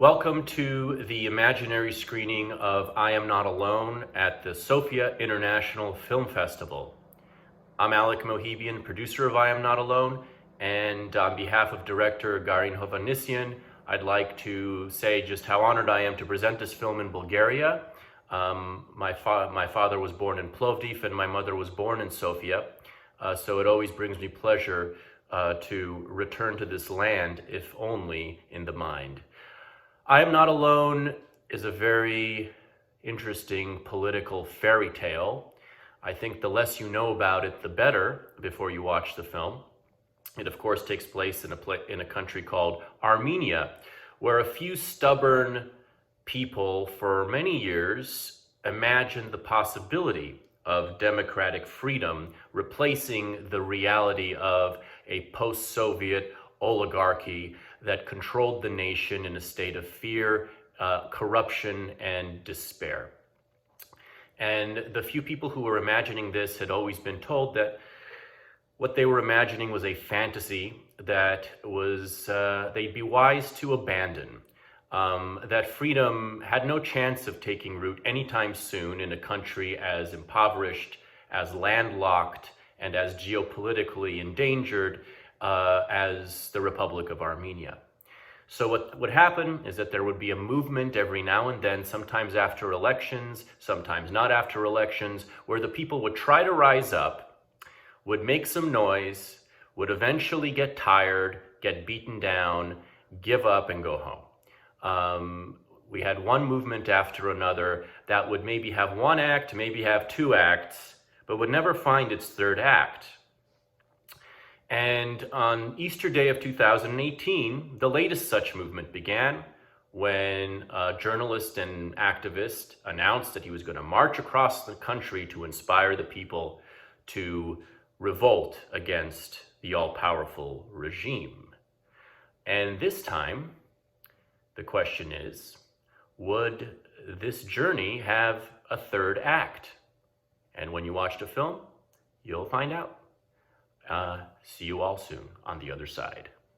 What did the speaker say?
Welcome to the imaginary screening of I Am Not Alone at the Sofia International Film Festival. I'm Alec Mouhibian, producer of I Am Not Alone, and on behalf of director Garin Hovhannisyan, I'd like to say just how honored I am to present this film in Bulgaria. My father was born in Plovdiv and my mother was born in Sofia, so it always brings me pleasure to return to this land, if only in the mind. I Am Not Alone is a very interesting political fairy tale. I think the less you know about it, the better before you watch the film. It, of course, takes place in a country called Armenia, where a few stubborn people for many years imagined the possibility of democratic freedom replacing the reality of a post-Soviet oligarchy that controlled the nation in a state of fear, corruption, and despair. And the few people who were imagining this had always been told that what they were imagining was a fantasy that was they'd be wise to abandon. That freedom had no chance of taking root anytime soon in a country as impoverished, as landlocked, and as geopolitically endangered as the Republic of Armenia. So what would happen is that there would be a movement every now and then, sometimes after elections, sometimes not after elections, where the people would try to rise up, would make some noise, would eventually get tired, get beaten down, give up, and go home. We had one movement after another that would maybe have one act, maybe have two acts, but would never find its third act. And on Easter Day of 2018, the latest such movement began when a journalist and activist announced that he was going to march across the country to inspire the people to revolt against the all-powerful regime. And this time, the question is, would this journey have a third act? And when you watch the film, you'll find out. See you all soon on the other side.